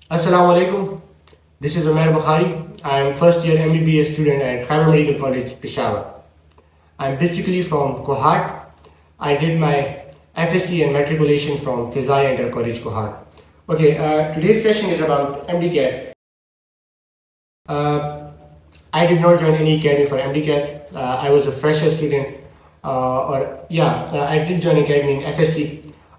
Assalamu alaikum. This is Umair Bukhari. I am first year MBBS student at Khyber Medical College, Peshawar. I am basically from Kohat. I did my FSc and matriculation from Fizai Inter College, Kohat. Okay, today's session is about MDCAT. I did not join any academy for MDCAT. I was a fresher student. I did join academy in FSc.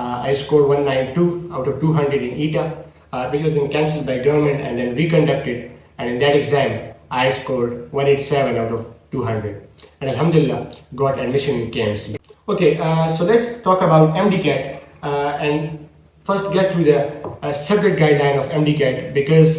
I scored 192 out of 200 in ETA, which was then cancelled by government and then reconducted, and in that exam I scored 187 out of 200 and alhamdulillah got admission in KMC. Okay, so let's talk about MDCAT and first get to the subject guideline of MDCAT because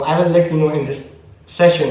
I will let you know in this session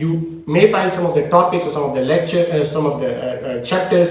you may find some of the topics or some of the chapters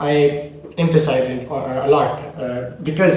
I emphasize it a lot because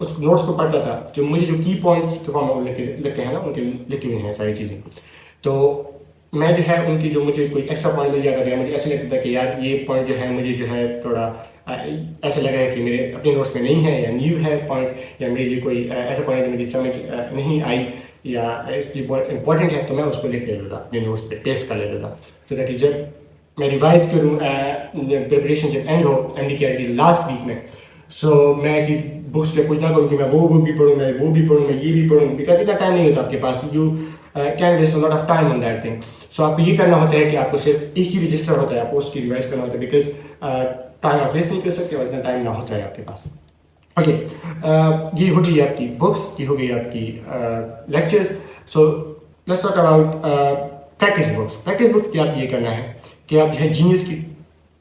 اس notes کو پڑھتا تھا جو مجھے جو کی points کے form میں لکھتے ہیں نا ان کے لکھے ہوئے ہیں ساری چیزیں، تو میں جو ہے ان کی جو مجھے کوئی ایکسٹرا پوائنٹ مل جاتا تھا، مجھے ایسا لگتا تھا کہ یار یہ پوائنٹ جو ہے مجھے جو ہے تھوڑا ایسا لگا ہے کہ میرے اپنے نوٹس میں نہیں ہے یا نیو ہے پوائنٹ، یا میرے لیے کوئی ایسا پوائنٹ جو مجھے سمجھ نہیں آئی یا اس لیے بہت امپورٹنٹ ہے، تو میں اس کو لکھ لیتا تھا اپنے نوٹس پہ پیسٹ کر لیتا تھا، تو تاکہ جب میں ریوائز کروں پریپریشن جب اینڈ ہو ایم ڈی کے کی لاسٹ ویک میں، سو میں کہ بکس پہ کچھ نہ کروں کہ میں وہ بک بھی پڑھوں، میں وہ بھی پڑھوں، میں یہ بھی پڑھوں، بیکاز اتنا ٹائم نہیں ہوتا آپ کے پاس، you can waste lot of time on that thing. So آپ کو یہ کرنا ہوتا ہے کہ آپ کو صرف ایک ہی رجسٹر ہوتا ہے، آپ کو اس کی ریوائز کرنا ہوتا ہے، بیکاز ٹائم آپ ویسٹ نہیں کر سکتے اور اتنا ٹائم نہ ہوتا ہے آپ کے پاس. اوکے، یہ ہو گئی آپ کی بکس، یہ ہو گئی آپ کی lectures. So let's talk about practice books. Practice books کی آپ یہ کرنا ہے کہ آپ جو ہے جینیس کی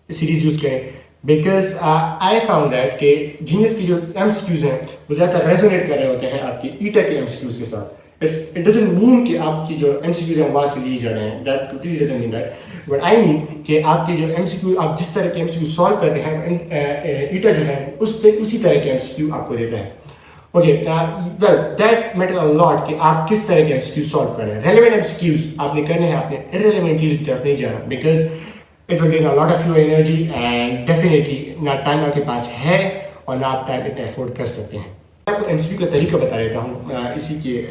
سیریز یوز کریں، بیکاز آئی فاؤنڈ دیٹ کہ جینیس کی جو ایم سی کیوز ہیں وہ زیادہ تر ریزونیٹ کر رہے ہوتے ہیں آپ کی ایٹا کے ایم سی کیوز کے ساتھ. اٹ ڈزنٹ مین کہ آپ کی جو ایم سی کیوز ہیں وہاں سے لیے جا رہے ہیں، that completely doesn't mean that, but I mean کہ آپ کے جو ایم سی کیو آپ جس طرح کے ایم سی کیو سالو کرتے ہیں ایٹا جو ہے اسی طرح کے ایم سی کیو آپ کو دیتا ہے. اوکے ویل دیٹ میٹر اے لاٹ کہ آپ کس طرح کے ایم سی کیو سالو کر رہے ہیں. ریلیونٹ ایم سی کیوز آپ نے کرنے ہیں، آپ نے ارریلیونٹ چیزوں کی طرف نہیں جانا، because it will take a lot of your energy and definitely نہ ٹائم آپ کے پاس ہے اور نہ آپ ٹائم اتنا افورڈ کر سکتے ہیں. میں آپ کو ایم سی کیو کا طریقہ بتا دیتا ہوں، اسی کے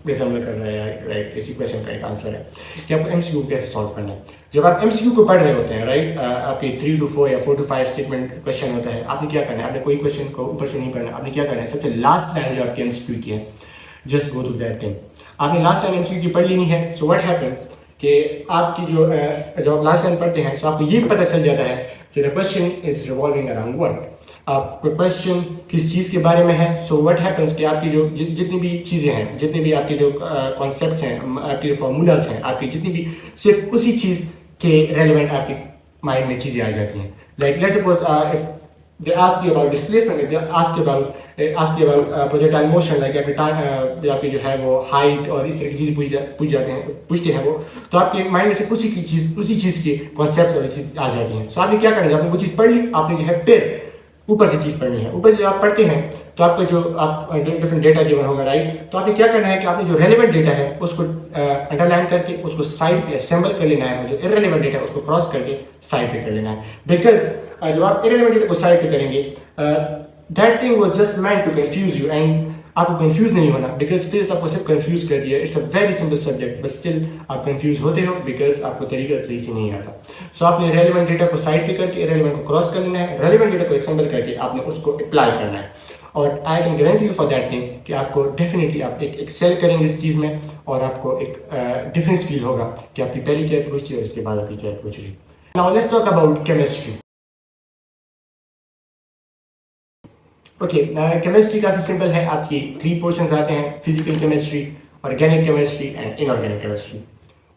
ریزمبل کر رہا ہے، رائٹ، اسی کویشچن کا ایک آنسر ہے کہ آپ کو ایم سی کیو کو کیسے سالو کرنا ہے. جب آپ ایم سی کیو کو پڑھ رہے ہوتے ہیں، رائٹ، آپ کے 3 to 4 یا 4 to 5 اسٹیٹمنٹ کویشچن ہوتا ہے، آپ نے کیا کرنا ہے؟ آپ نے کوئی کویشچن کو اوپر سے نہیں پڑھنا، آپ نے کیا کرنا ہے؟ سب سے لاسٹ لائن جو آپ کے ایم سی کیو کی ہے، just go to that thing. آپ نے last line M C Q کی پڑھ لینی ہے. سو واٹ ہیپن کہ آپ کی جو جب آپ لاسٹ لائن پڑھتے ہیں، سو آپ کو یہ پتہ چل جاتا ہے کہ دا question is revolving around what, آپ کو کویشچن کس چیز کے بارے میں ہے. سو وٹ ہیپنس کہ آپ کی جو جتنی بھی چیزیں ہیں، جتنے بھی آپ کے جو کانسیپٹس ہیں، آپ کے جو فارمولاز ہیں، آپ کی جتنی بھی صرف اسی چیز کے ریلیونٹ آپ کے مائنڈ میں چیزیں آ جاتی ہیں. Like let's suppose if they ask you about displacement, they ask you about projectile motion, like آپ کی جو ہے وہ ہائٹ اور اس طرح کی چیزیں پوچھتے ہیں وہ، تو آپ کے مائنڈ میں سے اسی چیز کے کانسیپٹس اور چیز آ جاتی ہیں. سو آپ نے کیا کرنا ہے؟ آپ نے وہ چیز پڑھ لی، آپ نے جو ہے پھر اوپر سے چیز پڑھنی ہے. اوپر جب آپ پڑھتے ہیں تو آپ کو جو آپ ڈفرنٹ ڈیٹا گیون ہوگا، رائٹ، تو آپ نے کیا کرنا ہے کہ آپ نے جو ریلیونٹ ڈیٹا ہے اس کو انڈر لائن کر کے اس کو سائڈ پہ اسمبل کر لینا ہے، اور جو ارریلیونٹ ڈیٹا ہے اس کو کراس کر کے سائڈ پہ کر لینا ہے. بیکاز جب آپ ارریلیونٹ ڈیٹا کو سائڈ پہ کریں گے، that thing was just meant to confuse you, and آپ کو کنفیوز نہیں ہونا، بیکاز فزکس آپ کو صرف کنفیوز کر دیا. It's a very simple subject, but still آپ کنفیوز ہوتے ہو بیکاز آپ کو طریقہ صحیح سے نہیں آتا. سو آپ نے ریلیونٹ ڈیٹا کو سائڈ پہ کر کے ریلیونٹ کو کراس کر لینا ہے، ریلیونٹ ڈیٹا کو اسمبل کر کے آپ نے اس کو اپلائی کرنا ہے. اور I can guarantee you for that thing کہ آپ کو ڈیفینیٹلی آپ ایک ایکسل کریں گے اس چیز میں، اور آپ کو ایک ڈفرینس فیل ہوگا کہ آپ کی پہلی کیا اپروچ تھی اور اس کے بعد آپ کی کیا اپروچ رہی. Now let's talk about chemistry. Okay, chemistry کافی سمپل ہے. آپ کی 3 پورشنز آتے ہیں: physical chemistry, organic chemistry and inorganic chemistry.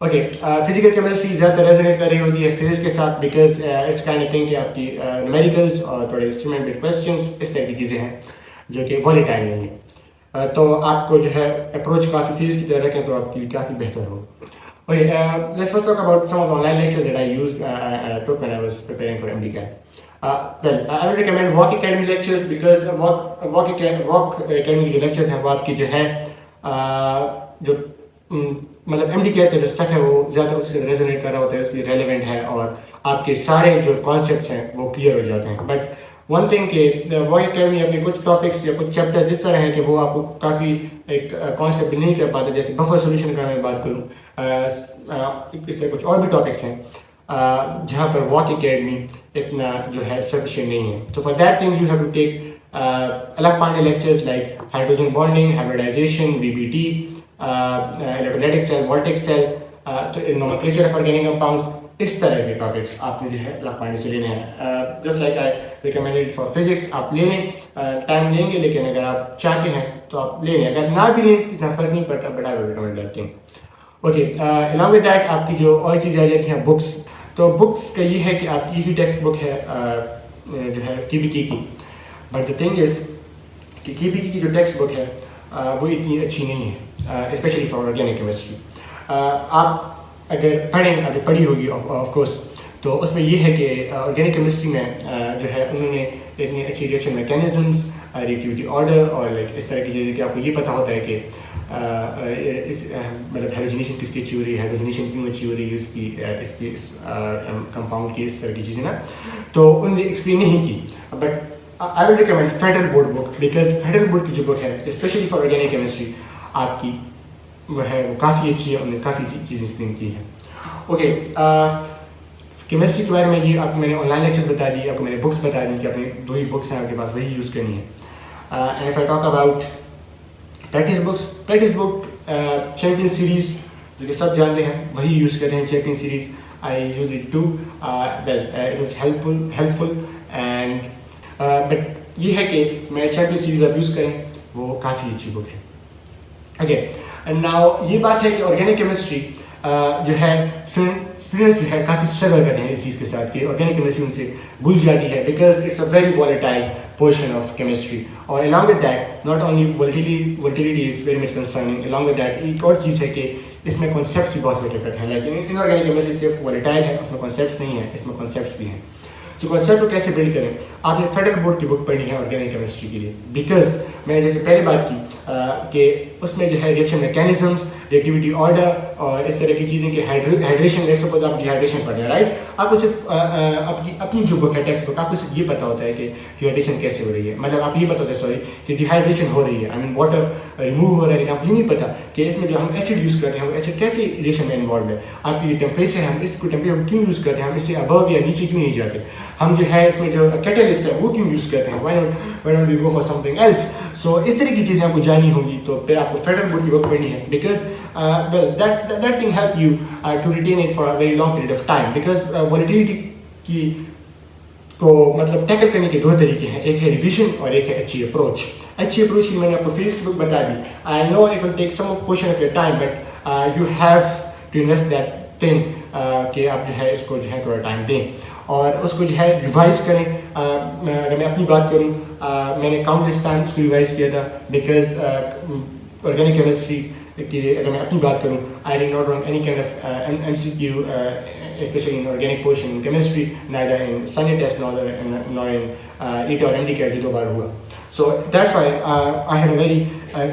Okay, physical chemistry زیادہ ریزونیٹ کر رہی ہوتی ہے فزکس کے ساتھ، because it's kind of thing کہ آپ کی نیومیریکلز اور تھوڑے انسٹرومنٹ بیسڈ کویسچنس اس طرح کی چیزیں ہیں جو کہ والیٹائل نہیں ہیں. تو آپ کو جو ہے اپروچ کافی فزکس کی طرح رکھیں تو آپ کے لیے کافی بہتر ہو. Okay, let's first talk about some of the online lectures that I used took when I was preparing for MDCAT. Well, I would recommend Walk Academy lectures because Walk Academy کے جو lectures ہیں وہ آپ کی جو ہے جو مطلب MDCAT کا جو اسٹف ہے وہ زیادہ اس سے ریزونیٹ کر رہا ہوتا ہے، اس کے ریلیونٹ ہے اور آپ کے سارے جو کانسیپٹس ہیں وہ کلیئر ہو جاتے ہیں. بٹ ون تھنگ کہ واک اکیڈمی اپنے کچھ ٹاپکس یا کچھ چیپٹر اس طرح ہیں کہ وہ آپ کو کافی ایک کانسیپٹ نہیں کر پاتے. جیسے بفر سولوشن کا میں بات کروں، اس طرح کچھ اور بھی ٹاپکس ہیں جہاں پر واک اکیڈمی اتنا جو ہے سفیشینٹ نہیں ہے. تو for that thing you have to take الگ پانڈے lectures like hydrogen bonding, hybridization, VBT، electrolytic cell, voltaic cell, nomenclature of organic compounds. اس طرح کے ٹاپکس آپ نے جو ہے الگ پانڈے سے لینے ہیں. Just like I recommended for physics, آپ لے لیں، ٹائم لیں گے لیکن اگر آپ چاہتے ہیں تو آپ لے لیں، اگر نہ بھی لیں اتنا فرق نہیں پڑتا، but I will recommend that thing. Okay, along with that آپ کی جو اور چیزیں آ جاتی ہیں بکس. تو بکس کا یہ ہے کہ آپ کی ہی ٹیکسٹ بک ہے جو ہے KBK کی، بٹ دا تھنگ از کہ KBK کی جو ٹیکسٹ بک ہے وہ اتنی اچھی نہیں ہے، اسپیشلی فار آرگینک کیمسٹری. آپ اگر پڑھی ہوگی آف کورس، تو اس میں یہ ہے کہ آرگینک کیمسٹری میں جو ہے انہوں نے اتنی اچھی ریئیکشن میکینزمس ریئیکٹیویٹی آرڈر اور لائک اس طرح کی چیزیں کہ آپ کو یہ پتہ ہوتا ہے کہ اس مطلب ہیلوجینیشن کس کی اچھی ہو رہی ہے, ہیلوجینیشن کیوں اچھی ہو رہی ہے اس کی کمپاؤنڈ کی, اس طرح کی چیزیں نا, تو ان نے ایکسپلین نہیں کی. But I will recommend Federal Board book because Federal Board کی جو بک ہے اسپیشلی فار آرگینک کیمسٹری آپ کی وہ ہے, وہ کافی اچھی ہے, انہوں نے کافی چیزیں ایکسپلین کی ہیں. اوکے, کیمسٹری کے بارے میں یہ آپ کو میں نے آن لائن لیکچرز بتا دی, آپ کو میں نے بکس بتا دی کہ اپنی 2 ہی بکس ہیں آپ کے پاس, وہی یوز کرنی ہے. And if I talk about practice book champion series جو کہ سب جانتے ہیں وہی یوز کرتے ہیں. Champion series I use it to, well it was helpful and but یہ ہے کہ میں چیمپئن سیریز آپ یوز کریں, وہ کافی اچھی بک ہے. اوکے, اینڈ ناؤ یہ بات ہے کہ آرگینک کیمسٹری جو ہے اسٹوڈنٹس جو ہے کافی اسٹرگل کرتے ہیں اس چیز کے ساتھ کہ آرگینک کیمسٹری ان سے بھول جاتی ہے because it's a very volatile portion of chemistry. اور along with that not only volatility is very much concerning, along with that ایک اور چیز ہے کہ اس میں concepts بھی بہت میٹر کرتے ہیں. لیکن inorganic chemistry صرف volatile ہے, اس میں concepts نہیں ہیں, اس میں concepts بھی ہیں. تو concept کو کیسے بلڈ کریں, آپ نے فیڈرل بورڈ کی بک پڑھنی ہے آرگینک کیمسٹری کے لیے, بیکاز میں نے جیسے پہلے بات کی کہ اس میں جو ہے ریئیکشن میکینزمس, ریئیکٹیویٹی آرڈر اور اس طرح کی چیزیں کہ ہائیڈریشن, لیٹس سپوز آپ ڈیہائیڈریشن پڑھ رہے ہیں رائٹ, آپ کو صرف اپنی جو بک ہے ٹیکسٹ بک, آپ کو صرف یہ پتہ ہوتا ہے کہ ڈیہائیڈریشن کیسے ہو رہی ہے, مطلب آپ یہ پتہ ہوتا ہے سوری کہ ڈیہائیڈریشن ہو رہی ہے, آئی مین واٹر ریموو ہو رہا ہے, لیکن آپ یہ نہیں پتہ کہ اس میں جو ہم ایسڈ یوز کرتے ہیں وہ ایسڈ کیسے ریئیکشن میں انوالو ہے, آپ کی جو ٹیمپریچر ہے ہم اس کو ٹیمپریچر کیوں یوز کرتے ہیں, ہم اس سے ابو یا نیچے کیوں نہیں جاتے, ہم جو ہے اس میں جو کیٹلسٹ ہے وہ کیوں یوز کرتے ہیں, why not we go for something else. So اس طرح کی چیزیں آپ کو جانی ہوگی تو پھر آپ کو فیڈرل بورڈ کی بک پڑھنی ہے, because well that can help you to retain it for a very long period of time, because volatility کی کو مطلب ٹیکل کرنے کے 2 طریقے ہیں, ایک ہے ریویژن اور ایک ہے اچھی اپروچ. اچھی اپروچ کی میں نے آپ کو فیس کی بک بتا دی, I know it will take some portion of your time but you have to invest that thing کہ آپ جو ہے اس کو جو ہے تھوڑا ٹائم دیں اور اس کو جو ہے ریوائز کریں. اگر میں اپنی بات کروں, میں نے کاؤنٹلیس ٹائم اس کو ریوائز کیا تھا, بیکاز آرگینک کیمسٹری کہ اگر میں اپنی بات کروں, آئی ڈid not run any kind of MCQ especially in organic portion in chemistry, neither in Sunday test nor in ETA or MDCAT جو 2 بار ہوا. So that's why I had a very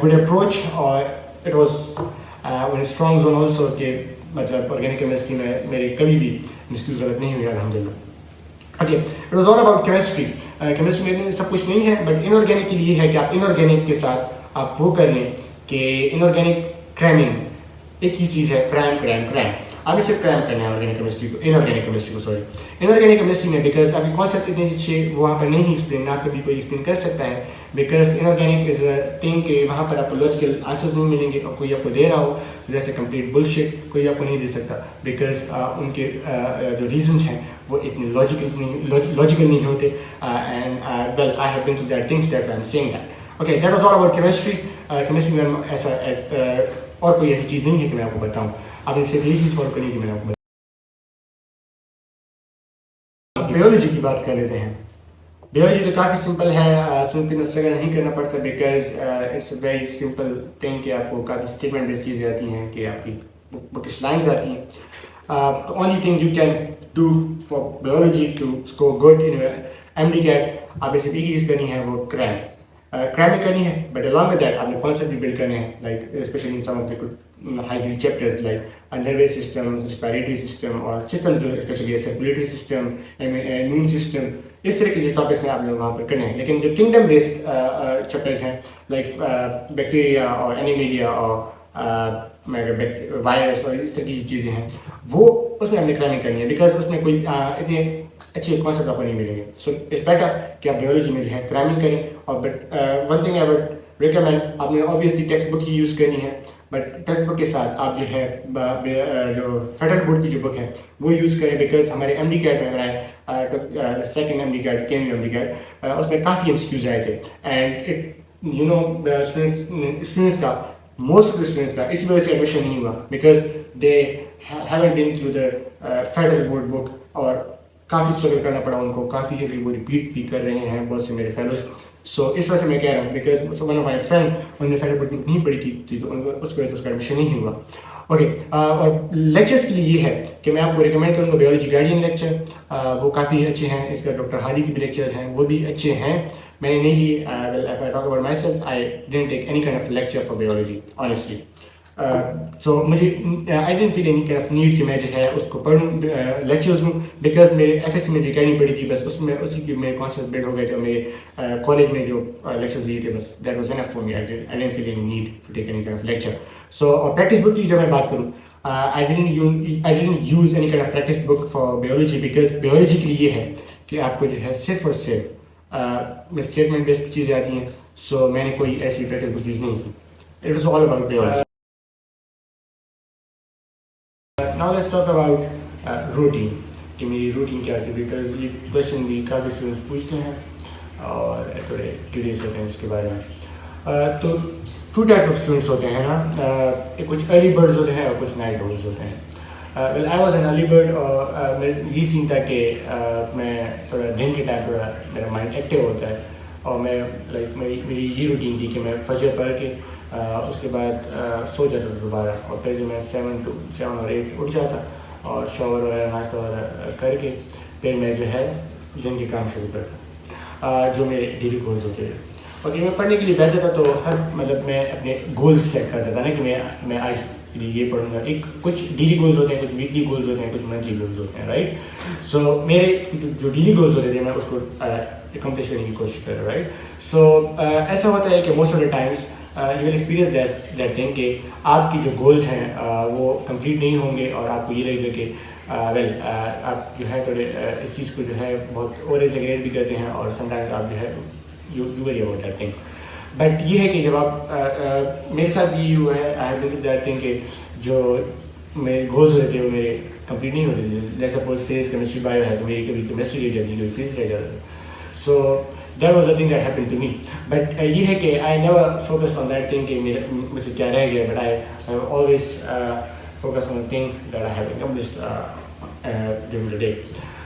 good approach, or it was in a strong zone also کہ مطلب organic chemistry میں میری کبھی بھی مسکیوز غلط نہیں ہوئی الحمدللہ. Okay, it was all about chemistry. Chemistry میں سب کچھ نہیں ہے, بٹ inorganic کے لیے ہے کہ آپ inorganic کے ساتھ آپ وہ کر لیں کہ inorganic cramming ایک ہی چیز ہے, کریم آپ نے صرف کریم کرنا ہے آرگینک کیمسٹری کو, انآرگینک کیمسٹری میں, بیکاز ابھی کانسیپٹ اتنے اچھے وہاں پر نہیں ایکسپلین, نہ کبھی کوئی ایکسپلین کر سکتا ہے, بیکاز انآرگینک از اے تھنگ کہ وہاں پر آپ کو لاجیکل آنسرز نہیں ملیں گے, اور کوئی آپ کو دے رہا ہو جیسے کمپلیٹ بلشٹ کوئی آپ کو نہیں دے سکتا, بیکاز ان کے جو ریزنس ہیں وہ اتنے لاجیکل نہیں ہوتے. And well I have been to that things that I am seeing that. Okay, that was all about chemistry. Chemistry میں ایسا اور کوئی ایسی چیز نہیں ہے کہ میں آپ کو بتاؤں, آپ نے صرف یہی چیز فالو کرنی ہے کہ میں نے آپ کو بتاؤں. بیولوجی کی بات کر لیتے ہیں. بیولوجی تو کافی سمپل ہے, چونکہ اسٹرگل نہیں کرنا پڑتا, because it's a very simple thing کہ آپ کو کافی اسٹیٹمنٹ بیس چیزیں آتی ہیں کہ آپ کی بکش لائنز آتی ہیں. Only thing you can do for biology to score good in MDCAT, آپ نے صرف ایک چیز کرنی ہے, وہ کریم کرنی ہے, بٹ along with that آپ نے کانسیپٹ بھی بلڈ کرنے ہیں, like specially in some of the high chapters like nervous system, respiratory system, اور سسٹم جو specially circulatory system, immune system, اس طرح کے جو ٹاپکس ہیں آپ نے وہاں پر کرنے ہیں. لیکن جو کنگڈم بیسڈ چیپٹرز ہیں لائک بیکٹیریا اور اینیملیا اور وائرس اور اس طرح کی چیزیں ہیں, وہ اس میں ہم نے کرائمنگ کرنی ہے, بیکاز اس میں کوئی اتنے اچھے کانسیپٹ آپ کو نہیں ملیں گے. سو اٹس بیٹر کہ آپ بیولوجی میں جو ہے کرائمنگ کریں. اور but one thing I would recommend, آپ نے اوبیسلی ٹیکسٹ بک ہی یوز کرنی ہے, بٹ ٹیکسٹ بک کے ساتھ آپ جو ہے جو فیڈرل بورڈ کی جو بک ہے وہ یوز کریں, بیکاز ہمارے MDCAT میں ہمارا سیکنڈ MDCAT MDCAT اس میں کافی MCQs آئے تھے, and it you know students کا موسٹ آف دا اسٹوڈنٹس کا اسی وجہ سے ایڈمیشن نہیں ہوا, because they haven't been through the federal board book, اور کافی اسٹرگل کرنا پڑا ان کو, کافی ابھی وہ ریپیٹ بھی کر رہے ہیں بہت سے میرے فیلوز. سو اس وجہ سے میں کہہ رہا ہوں, because one of my friend انہوں نے فیڈرل بورڈ بک نہیں پڑھی تھی تو اس کی وجہ سے اس کا ایڈمیشن نہیں ہوا. اوکے, اور لیکچرس کے لیے یہ ہے کہ میں آپ کو ریکمینڈ کروں گا بیولوجی گائیڈین لیکچر, وہ کافی اچھے ہیں. اس کا ڈاکٹر ہادی کی بھی لیکچرز ہیں, وہ بھی اچھے ہیں. میں نے نہیں لی. Well, if I talk about myself, I didn't take any kind of lecture for biology, honestly. So مجھے I didn't feel any kind of need کہ میں جو ہے اس کو پڑھوں لیکچرز میں, بیکاز میرے ایف ایس سی میں جو کہنی پڑی تھی بس اس میں اسی کی میرے کانسیپٹ بلڈ ہو گئے تھے. میرے کالج میں جو لیکچرز لیے تھے بس that was enough for me. I didn't feel any need to take any kind of lecture. So practice book کی جب میں بات کروں, I didn't use any kind of practice book for biology, because biology کے لیے یہ ہے کہ آپ کو جو ہے صرف اور صرف اسٹیٹمنٹ بیسڈ چیزیں آتی ہیں. سو میں نے کوئی ایسی پریکٹس بک یوز نہیں کی. It was all about biology. Now let's talk about routine, کہ میری روٹین کیا تھی, بیکاز یہ کویشچن بھی کافی اسٹوڈنٹس پوچھتے ہیں اور تھوڑے کیوریس ہوتے ہیں اس کے بارے میں. تو 2 type of اسٹوڈنٹس ہوتے ہیں نا, کچھ ارلی برڈز ہوتے ہیں اور کچھ نائٹ اولز ہوتے ہیں. Well, I was an early bird, اور میرا یہ سین تھا کہ میں تھوڑا دن کے ٹائم تھوڑا میرا مائنڈ ایکٹیو ہوتا ہے, اور میں لائک میری یہ روٹین تھی کہ میں فجر پڑھ کے اس کے بعد سو جاتا تھا دوبارہ, اور پھر جو میں 7 اور 8 اٹھ جاتا اور شاور وغیرہ ناشتہ وغیرہ کر کے پھر میں جو ہے دن کے کام شروع کرتا جو میرے ڈیلی گولز ہوتے تھے. اور میں پڑھنے کے لیے بیٹھتا تھا تو ہر مطلب میں اپنے گولز سیٹ کرتا تھا نا کہ میں آج یہ پڑھوں گا. ایک کچھ ڈیلی گولز ہوتے ہیں, کچھ ویکلی گولز ہوتے ہیں, کچھ منتھلی گولز ہوتے ہیں, رائٹ. سو میرے جو ڈیلی گولز ہوتے تھے میں اس کو اکمپلش کرنے کی کوشش کر رہا, رائٹ. سو ایسا ہوتا ہے کہ most of the Times you will experience that thing کہ آپ کی جو گولز ہیں وہ کمپلیٹ نہیں ہوں گے, اور آپ کو یہ لگے گا کہ ویل آپ جو ہے تھوڑے اس چیز کو جو ہے بہت اوور ایگزیگریٹ بھی کرتے ہیں, اور سم ٹائمز آپ جو ہے you worry about that thing. But یہ ہے کہ جب آپ میرے ساتھ بھی یہ ہوا ہے, I have done that thing کہ جو میرے گولز ہوتے تھے وہ میرے کمپلیٹ نہیں ہوتے تھے. جیسے سپوز فزکس کیمسٹری بایو ہے تو میری کبھی کیمسٹری رہ جاتی ہے, کبھی فزکس رہ جاتا ہے. So that was the thing that happen to me. But یہ ہے کہ I never focus on that thing کہ مجھ سے کیا رہ گیا, but I always focus on thing that I have accomplished during the day.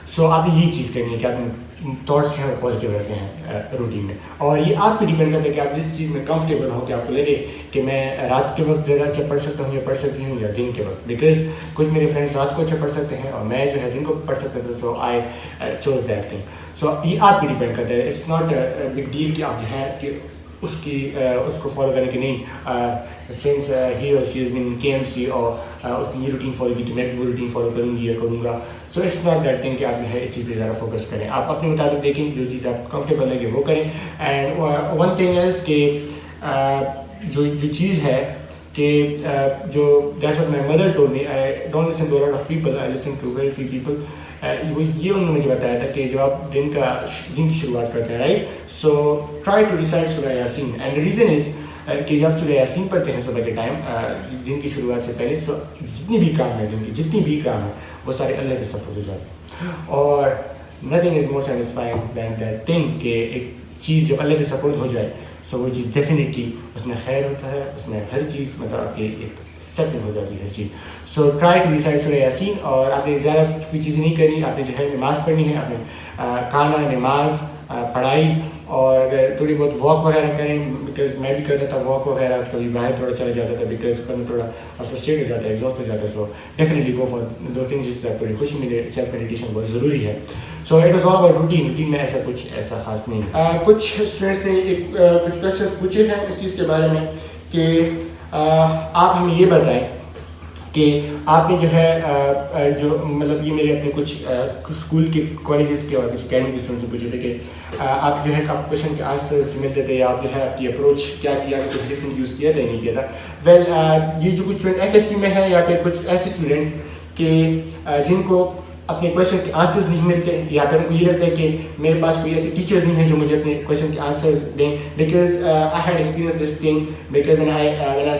So آپ نے یہ چیز کرنی ہے کہ آپ تھاٹس جو ہیں وہ پازیٹیو رہتے ہیں روٹین میں, اور یہ آپ پہ ڈیپینڈ کرتا ہے کہ آپ جس چیز میں کمفرٹیبل ہوں کہ آپ کو لگے کہ میں رات کے وقت زیادہ اچھا پڑھ سکتا ہوں یا پڑھ سکتی ہوں یا دن کے وقت. بیکاز کچھ میرے فرینڈس رات کو اچھا پڑھ سکتے ہیں اور میں جو ہے دن کو پڑھ سکتا تھا. سو آئی چوز دیٹ تھنگ. سو یہ آپ پہ ڈیپینڈ کرتا ہے. اٹس ناٹ بگ ڈیل کہ آپ جو ہے کہ اس کو فالو کرنے کی نہیں, سنس ہی اور شی از بن کے ایم سی اور اس نے یہ روٹین فالو کی تو میں بھی وہ روٹین فالو کروں گی یا کروں گا. So it's not that thing کہ آپ جو ہے اس چیز پہ زیادہ فوکس کریں. آپ اپنے مطابق دیکھیں, جو چیز آپ کمفرٹیبل لگے وہ کریں. اینڈ ون تھنگ ایلس کہ جو چیز ہے کہ جو that's what my mother told me, I don't listen to a lot of people, I listen to very few people. وہ یہ انہوں نے مجھے بتایا تھا کہ جب آپ دن کی شروعات کرتے ہیں, right, so try to recite Surah Yaseen. And the reason is کہ جب سورہ یاسین پڑھتے ہیں صبح کے ٹائم دن کی شروعات سے پہلے, سو جتنی بھی کام ہے دن کی جتنی بھی کام ہے وہ سارے اللہ کے سپورٹ ہو جاتے ہیں. اور nothing is more satisfying than that thing کہ ایک چیز جب اللہ کے سپورٹ ہو جائے سو وہ چیز ڈیفینیٹلی اس میں خیر ہوتا ہے, اس میں ہر چیز مطلب آپ کی ایک سیٹل ہو جاتی ہے ہر چیز. سو try to recite Surah Yasin. اور آپ نے زیادہ کوئی چیزیں نہیں کرنی, آپ نے جو ہے نماز پڑھنی ہے, آپ نے کھانا, نماز, پڑھائی, اور اگر تھوڑی بہت واک وغیرہ کریں, بیکاز میں بھی کرتا تھا واک وغیرہ, کبھی باہر تھوڑا چلا جاتا تھا بیکاز بندہ تھوڑا فرسٹریٹ ہو جاتا ہے, ایگزاسٹ ہو جاتا ہے. So definitely go for those things جس سے تھوڑی خوشی ملے. سیلف میڈیٹیشن بہت ضروری ہے. So it was all about routine. Routine میں ایسا خاص نہیں. کچھ اسٹوڈنٹس نے کچھ کویشچنس پوچھے ہیں اس چیز کے بارے میں کہ آپ ہمیں یہ بتائیں کہ آپ نے جو ہے جو مطلب یہ میرے اپنے کچھ اسکول کے کالجز کے اور کچھ اکیڈمی کے اسٹوڈنٹس سے پوچھے تھے کہ آپ جو ہے آپ کویشچن کے آنسرز ملتے تھے, آپ جو ہے آپ کی اپروچ کیا کیا, کچھ ڈفرینٹ یوز کیا تھا یا نہیں کیا تھا. ویل یہ جو کچھ اسٹوڈنٹ ایف ایس سی میں ہے یا پھر کچھ ایسے اسٹوڈنٹس کہ جن کو اپنے کویشچن کے آنسرز نہیں ملتے, یا پھر ان کو یہ لگتا ہے کہ میرے پاس کوئی ایسے ٹیچرز نہیں ہیں جو مجھے اپنے کویشچن کے آنسرز دیں. Because I had experience this thing, because when I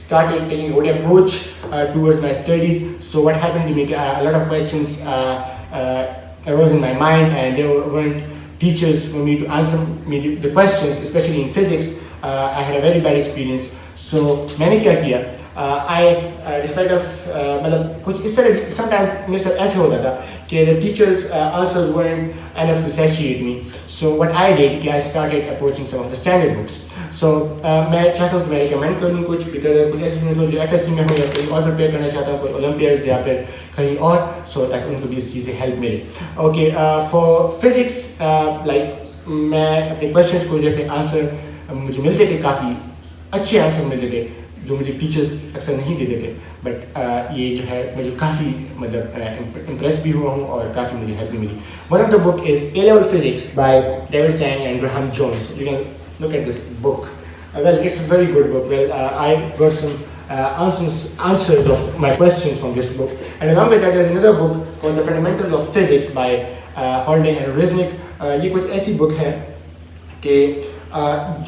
started taking what approach towards my studies. So what happened to me, a lot of questions arose in my mind, and there weren't teachers for me to answer me the questions, especially in physics. I had a very bad experience. So میں نے کیا کیا, despite of مطلب کچھ اس طرح sometimes میرے ساتھ ایسے ہوتا تھا کہ the teachers answers weren't enough to satiate me. So what I did کہ I started approaching some of the standard books. سو میں چاہتا ہوں کہ میں ریکمینڈ کروں کچھ, بیکاز کچھ ایسے اسٹوڈنٹس ہوں جو ایف ایس سی میں ہوں یا کہیں اور پریپیئر کرنا چاہتا ہوں, کوئی اولمپیئڈز یا پھر کہیں اور, سو تاکہ ان کو بھی اس چیز سے ہیلپ ملے. اوکے, فار فزکس لائک میں اپنے کویشچنس کو جیسے آنسر مجھے ملتے تھے، کافی اچھے آنسر ملتے تھے جو مجھے ٹیچرس اکثر نہیں دیتے تھے، بٹ یہ جو ہے مجھے کافی مطلب امپریس بھی ہوا ہوں اور کافی مجھے ہیلپ بھی ملی. One of the book is A Level Physics by David Stang and Graham Jones. You can look at this book. Well, it's a very good book. Well, I got some answers of my questions from this book. And along with that, there's another book called The Fundamentals of Physics by Holiday and Resnick. یہ کچھ ایسی بک ہے کہ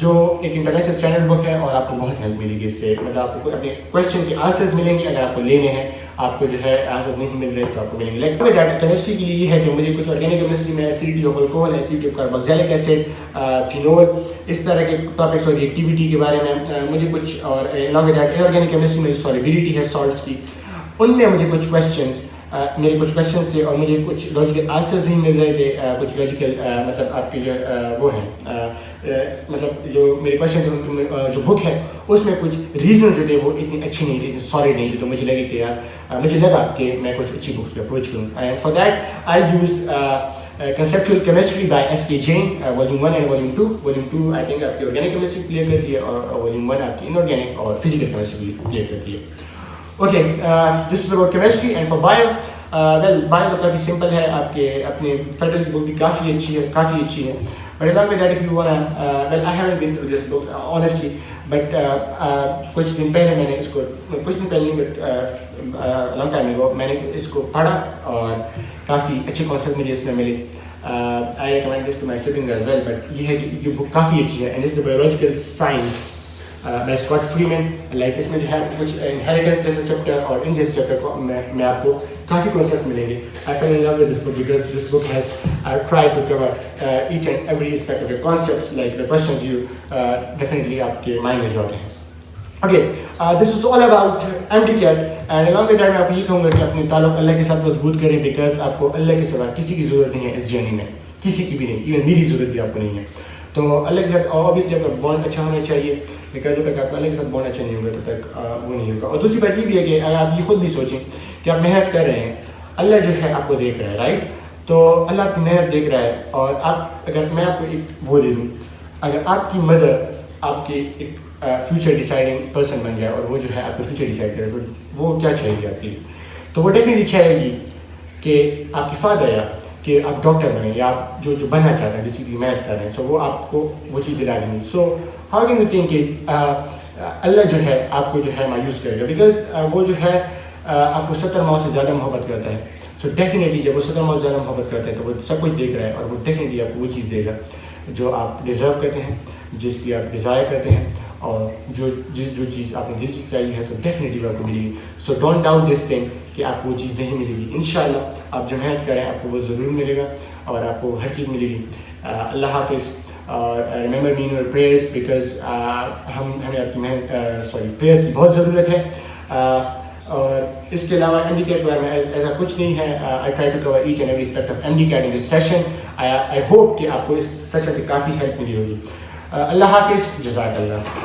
جو ایک international standard بک ہے اور آپ کو بہت ہیلپ ملے گی اس سے. مطلب آپ کو اپنے کویشچن کے آنسرز ملیں گے اگر آپ کو لینے ہیں. آپ کو جو ہے آنسرز نہیں مل رہے تو آپ کو ملیں گے. لائک کیمسٹری کے لیے یہ ہے کہ مجھے کچھ آرگینک کیمسٹری میں acidity of alcohol, acidity of carboxylic acid, phenol, اس طرح کے ٹاپکس اور ایکٹیویٹی کے بارے میں مجھے کچھ، اور along with that انآرگینک کیمسٹری میں جو سالیبلٹی ہے سالٹس کی، ان میں مجھے کچھ کویشچنس میرے کچھ کویشچنس تھے اور مجھے کچھ لاجیکل آنسرز نہیں مل رہے تھے. کچھ لاجیکل مطلب آپ کے جو وہ ہیں مطلب جو میرے کویشچنس ہیں جو بک ہے اس میں کچھ ریزن جو تھے وہ اتنے اچھے نہیں تھے، اتنے سالڈ نہیں تھے. تو مجھے لگا کہ میں کچھ اچھی بکس پہ اپروچ کروں. And for that I used Conceptual Chemistry by S.K. Jain, Volume 1 and Volume 2. Volume 2 I think آپ کی آرگینک کیمسٹری کلیئر کرتی ہے اور Volume 1 آپ کی انآرگینک اور فزیکل کیمسٹری کلیئر کرتی ہے. Okay, this was about chemistry. And for bio, well, bio تو کافی سمپل ہے. آپ کے اپنے فیڈرل کی بک بھی کافی اچھی ہے. But along with that, if you wanna, well, I haven't been through this book honestly, but کچھ دن پہلے میں نے اس کو، کچھ دن پہلے نہیں but long time ago میں نے اس کو پڑھا اور کافی اچھے کانسیپٹ مجھے اس میں ملے. I recommend this to my siblings as well. But یہ ہے کہ یہ بک کافی اچھی ہے and it's the biological science by Scott Freeman. Like اس میں جو ہے کچھ inheritance جیسے چیپٹر اور ان جیسے چیپٹر کو میں آپ کو کافی concepts ملیں گے. I fell in love with this book because this book has tried to cover each and every aspect of your concepts, like the questions you definitely آپ کے mind میں جو آتے ہیں. Okay, this is all about MDCAT. And along with that میں آپ کو یہ کہوں گا کہ اپنے تعلق اللہ کے ساتھ مضبوط کریں because آپ کو اللہ کے سوا کسی کی ضرورت نہیں ہے اس جرنی میں، کسی کی بھی نہیں. ایون میری ضرورت بھی آپ کو نہیں ہے. تو اللہ کے ساتھ obviously آپ کا بانڈ اچھا ہونا چاہیے because جب تک آپ کا اللہ کے ساتھ بانڈ اچھا نہیں ہوگا تب تک وہ نہیں ہوگا. اور دوسری بات یہ بھی ہے کہ اگر آپ یہ خود بھی سوچیں کہ آپ محنت کر رہے ہیں، اللہ جو ہے آپ کو دیکھ رہا ہے، رائٹ؟ تو اللہ آپ کی محنت دیکھ رہا ہے اور آپ، اگر میں آپ کو ایک وہ دے دوں، اگر آپ کی مدر آپ کی ایک فیوچر ڈیسائڈنگ پرسن بن جائے اور وہ جو ہے آپ کا فیوچر ڈیسائڈ کرے تو وہ کیا چاہے گی آپ کے لیے؟ تو وہ ڈیفینیٹلی چاہے گی کہ آپ کی فادر یا کہ آپ ڈاکٹر بنیں یا آپ جو بننا چاہتے ہیں، جس کی محنت کر رہے ہیں، سو وہ آپ کو وہ چیز دلا دیں گی. So how can you think کہ اللہ جو ہے آپ کو جو ہے مایوس کرے گا؟ بیکاز وہ جو ہے آپ کو 70 ماؤں سے زیادہ محبت کرتا ہے. سو ڈیفینیٹلی جب وہ 70 ماؤں سے زیادہ محبت کرتا ہے تو وہ سب کچھ دیکھ رہا ہے اور وہ ڈیفینیٹلی آپ کو وہ چیز دے گا جو آپ ڈیزرو کرتے ہیں، جس کی آپ ڈیزائر کرتے ہیں، اور جو چیز آپ نے دل سے چاہیے ہے تو ڈیفینیٹلی آپ کو ملے گی. So don't doubt this thing کہ آپ کو وہ چیز نہیں ملے گی. انشاءاللہ آپ جو محنت کریں آپ کو وہ ضرور ملے گا اور آپ کو ہر چیز ملے گی. اللہ حافظ. اور remember me in your prayers because ہمیں آپ کی پریئرز کی بہت ضرورت ہے. اور اس کے علاوہ MDCAT کے بارے میں ایسا کچھ نہیں ہے. I try to cover each and every aspect of MDCAT in this session. I hope کہ آپ کو اس سیشن سے کافی ہیلپ ملی ہوگی. اللہ حافظ. جزاک اللہ.